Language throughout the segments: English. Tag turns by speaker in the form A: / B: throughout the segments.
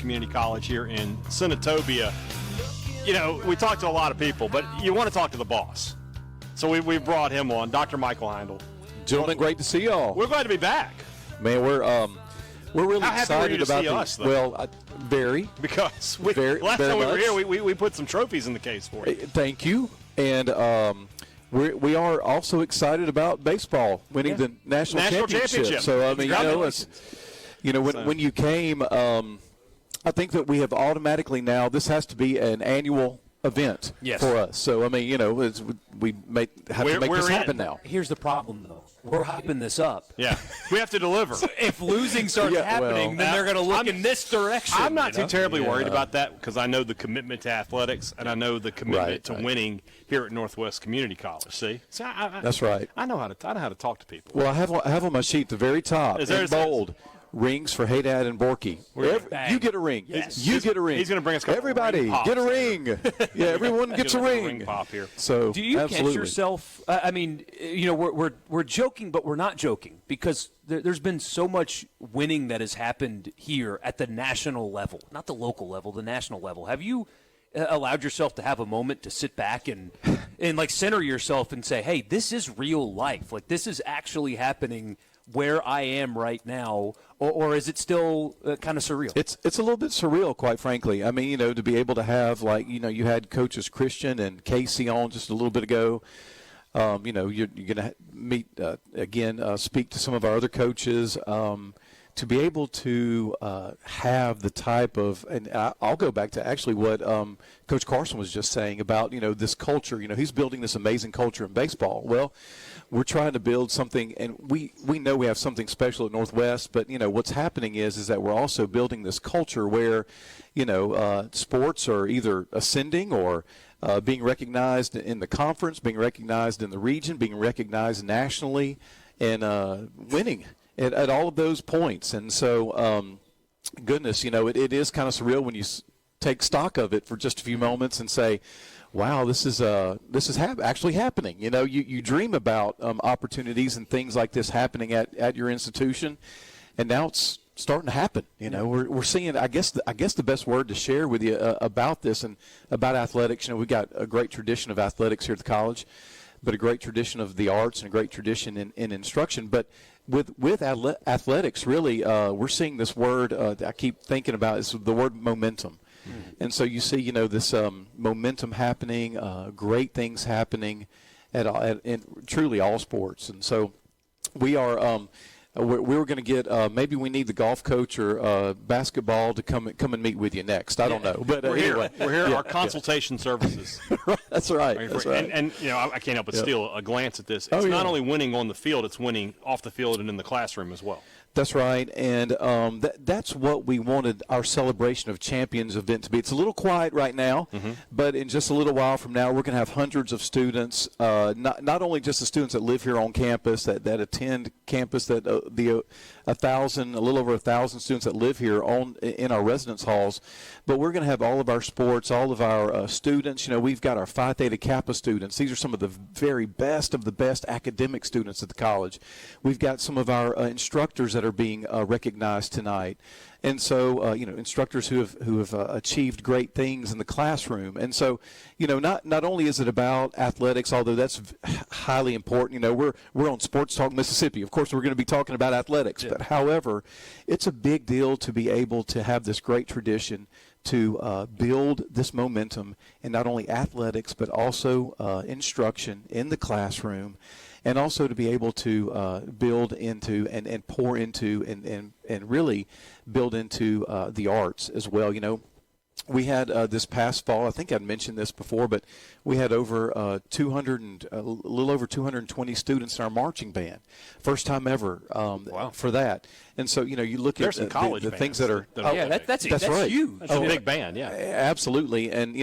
A: Community College here in Senatobia. You know, we talk to a lot of people, but you want to talk to the boss. So we brought him on, Dr. Michael Heindl.
B: Gentlemen, great to see y'all.
A: We're glad to be back.
B: Man, we're really
A: How
B: excited
A: happy were you to
B: about
A: see us, though?
B: Well, very.
A: Because last
B: very
A: time we were
B: much.
A: here, we put some trophies in the case for you.
B: Thank you. And we are also excited about baseball winning the national championship. So, I mean, when you came, I think that we have automatically now, this has to be an annual event for us. So, I mean, we have to make this happen now.
C: Here's the problem, though. We're hyping this up.
A: Yeah. We have to deliver.
C: So if losing starts happening, then they're going to look in this direction.
A: I'm not too terribly worried about that because I know the commitment to athletics and I know the commitment to winning here at Northwest Community College. See?
B: That's right.
A: I know how to talk to people.
B: Well, I have on my sheet at the very top, in bold, rings for Haydad and Borky. You get a ring.
C: Yes.
B: You get a ring.
A: He's going to bring us a
B: everybody get a ring. Yeah, everyone gets a ring.
A: Pop here.
B: So
C: do you
B: absolutely.
C: catch yourself? I mean, we're joking, but we're not joking because there's been so much winning that has happened here at the national level, not the local level, the national level. Have you allowed yourself to have a moment to sit back and like center yourself and say, "Hey, this is real life. Like this is actually happening." Where I am right now, or is it still kind of surreal?
B: It's a little bit surreal, quite frankly. I mean, to be able to have, you had coaches Christian and Casey on just a little bit ago. You're going to meet, speak to some of our other coaches. To be able to have the type of, and I'll go back to actually what Coach Carson was just saying about, this culture. He's building this amazing culture in baseball. Well, we're trying to build something, and we know we have something special at Northwest, but, what's happening is that we're also building this culture where, sports are either ascending or being recognized in the conference, being recognized in the region, being recognized nationally, and winning at all of those points. And so, goodness, it is kind of surreal when you take stock of it for just a few moments and say, wow, this is actually happening. You dream about opportunities and things like this happening at your institution, and now it's starting to happen. We're seeing. I guess the best word to share with you about this and about athletics. We've got a great tradition of athletics here at the college, but a great tradition of the arts and a great tradition in instruction. But with athletics, really, we're seeing this word that I keep thinking about is the word momentum. And so you see, this momentum happening, great things happening in truly all sports. And so we are we're going to get maybe we need the golf coach or basketball to come and meet with you next. I don't know, but
A: we're
B: anyway,
A: here. We're here. Our consultation services.
B: That's right. That's right.
A: And I can't help but steal a glance at this. It's not only winning on the field; it's winning off the field and in the classroom as well.
B: That's right, and that's what we wanted our Celebration of Champions event to be. It's a little quiet right now, but in just a little while from now, we're going to have hundreds of students, not only just the students that live here on campus, that attend campus, that a little over 1,000 students that live here in our residence halls, but we're going to have all of our sports, all of our students. We've got our Phi Theta Kappa students. These are some of the very best of the best academic students at the college. We've got some of our instructors that are being recognized tonight, and so instructors who have achieved great things in the classroom. And so not only is it about athletics, although that's highly important. We're on Sports Talk Mississippi. Of course, we're going to be talking about athletics, but however, it's a big deal to be able to have this great tradition to build this momentum in not only athletics but also instruction in the classroom. And also to be able to build into and pour into and really build into the arts as well. We had this past fall, I think I'd mentioned this before, but we had over a little over 220 students in our marching band. First time ever for that. And so, you look
A: There's
B: at
A: some college
B: the things that are.
C: That's
B: right.
C: huge.
A: That's a big band, yeah.
B: Absolutely. And,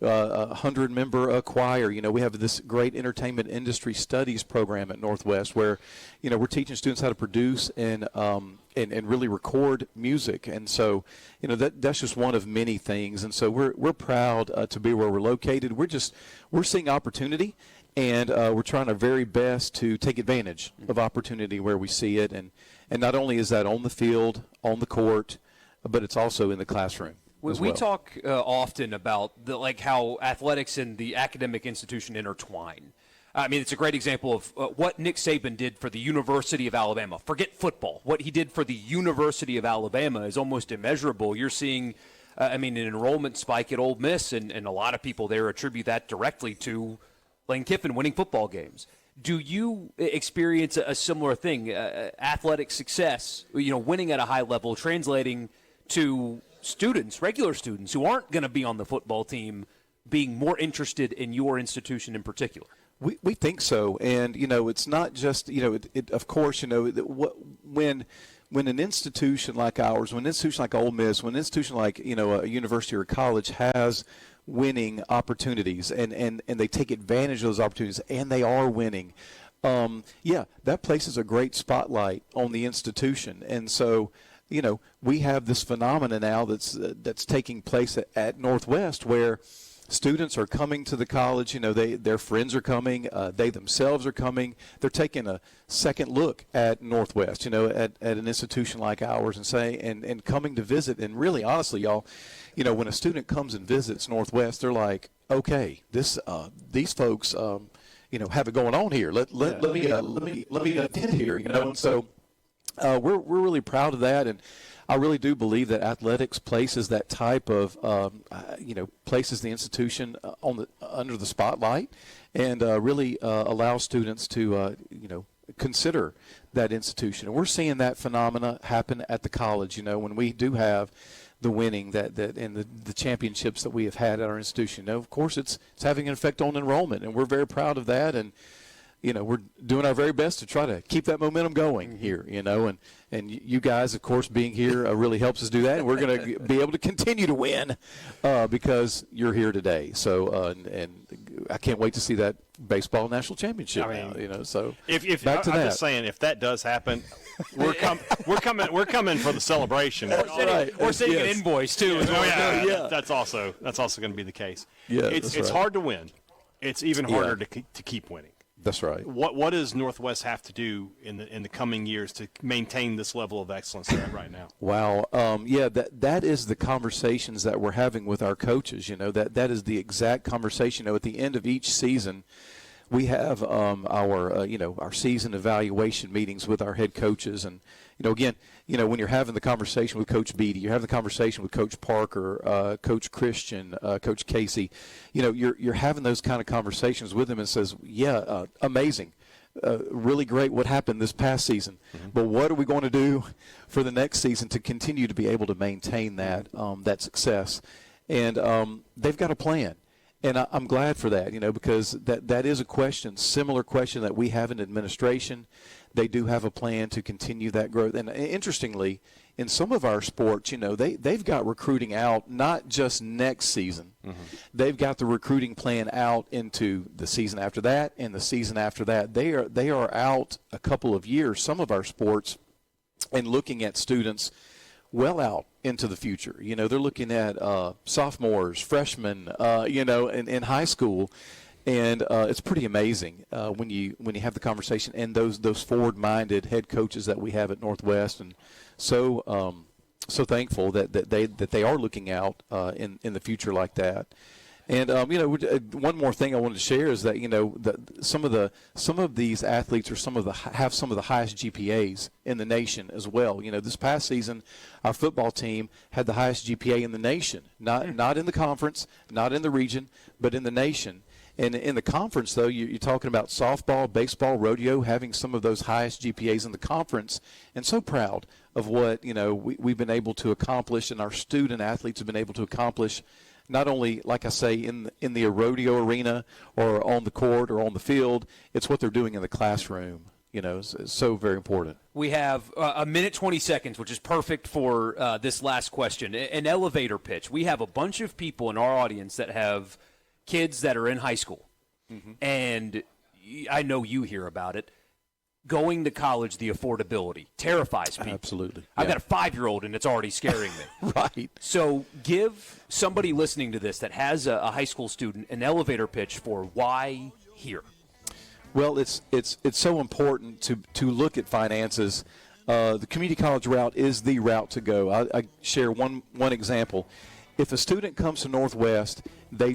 B: 100-member choir. We have this great entertainment industry studies program at Northwest where, we're teaching students how to produce and really record music. And so, that's just one of many things. And so we're proud to be where we're located. We're seeing opportunity, and we're trying our very best to take advantage of opportunity where we see it. And not only is that on the field, on the court, but it's also in the classroom.
C: We talk often about how athletics and the academic institution intertwine. I mean, it's a great example of what Nick Saban did for the University of Alabama. Forget football. What he did for the University of Alabama is almost immeasurable. You're seeing, an enrollment spike at Ole Miss, and a lot of people there attribute that directly to Lane Kiffin winning football games. Do you experience a similar thing, athletic success, winning at a high level, translating to students, regular students who aren't going to be on the football team, being more interested in your institution in particular?
B: We think so, and it's not just of course when an institution like ours, when an institution like Ole Miss, when an institution like a university or a college has winning opportunities and they take advantage of those opportunities and they are winning, that places a great spotlight on the institution. And so we have this phenomena now that's taking place at Northwest where students are coming to the college. Their friends are coming. They themselves are coming. They're taking a second look at Northwest, at an institution like ours, and coming to visit. And really, honestly, y'all, when a student comes and visits Northwest, they're like, okay, these folks, have it going on here. Let me attend here, And so we're really proud of that, and I really do believe that athletics places that type of, places the institution under the spotlight, and really allows students to, consider that institution. And we're seeing that phenomena happen at the college. When we do have the winning that and the championships that we have had at our institution. Of course, it's having an effect on enrollment, and we're very proud of that. And we're doing our very best to try to keep that momentum going here, and you guys, of course, being here really helps us do that. And we're going to be able to continue to win because you're here today. So, and I can't wait to see that baseball national championship now, so
A: if
B: back to
A: I'm
B: that.
A: just saying, if that does happen, we're coming for the celebration.
C: We're sending an invoice too.
A: That's also going to be the case.
B: Yeah,
A: it's hard to win. It's even harder to keep winning.
B: That's right.
A: What does Northwest have to do in the coming years to maintain this level of excellence they're at right now?
B: Wow. That is the conversations that we're having with our coaches. That is the exact conversation. At the end of each season, we have our season evaluation meetings with our head coaches, and again, when you're having the conversation with Coach Beatty, you're having the conversation with Coach Parker, Coach Christian, Coach Casey, you're having those kind of conversations with them, and says, amazing, really great what happened this past season, but what are we going to do for the next season to continue to be able to maintain that success? And they've got a plan. And I'm glad for that, because that is a similar question that we have in administration. They do have a plan to continue that growth. And interestingly, in some of our sports, they've got recruiting out not just next season. They've got the recruiting plan out into the season after that and the season after that. They are out a couple of years, some of our sports, and looking at students well out into the future. They're looking at sophomores, freshmen, in high school, and it's pretty amazing when you have the conversation and those forward-minded head coaches that we have at Northwest, and so thankful that they are looking out in the future like that. And one more thing I wanted to share is that some of these athletes have some of the highest GPAs in the nation as well. This past season, our football team had the highest GPA in the nation, not in the conference, not in the region, but in the nation. And in the conference, though, you're talking about softball, baseball, rodeo, having some of those highest GPAs in the conference, and so proud of what we've been able to accomplish, and our student athletes have been able to accomplish. Not only, like I say, in the rodeo arena or on the court or on the field, it's what they're doing in the classroom. It's so very important.
C: We have a minute 20 seconds, which is perfect for this last question. An elevator pitch. We have a bunch of people in our audience that have kids that are in high school, and I know you hear about it. Going to college, the affordability terrifies people.
B: Absolutely.
C: I've got a 5-year-old, and it's already scaring me.
B: Right.
C: So give somebody listening to this that has a high school student an elevator pitch for why here.
B: Well, it's so important to look at finances the community college route is the route to go. I share one example. If a student comes to Northwest, they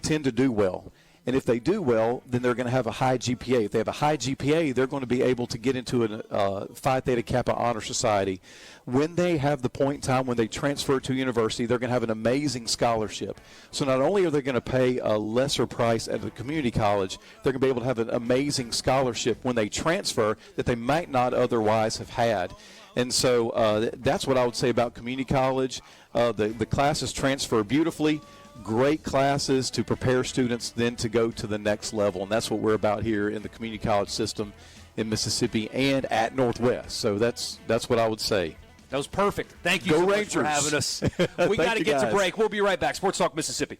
B: tend to do well. And if they do well, then they're going to have a high GPA. If they have a high GPA, they're going to be able to get into a Phi Theta Kappa Honor Society. When they have the point in time when they transfer to university, they're going to have an amazing scholarship. So not only are they going to pay a lesser price at the community college, they're going to be able to have an amazing scholarship when they transfer that they might not otherwise have had. And so that's what I would say about community college. The classes transfer beautifully. Great classes to prepare students then to go to the next level, and that's what we're about here in the community college system in Mississippi and at Northwest. So that's what I would say.
C: That was perfect. Thank you
B: Go
C: so
B: Rangers.
C: much for having us. We got to get to break. We'll be right back. Sports Talk Mississippi.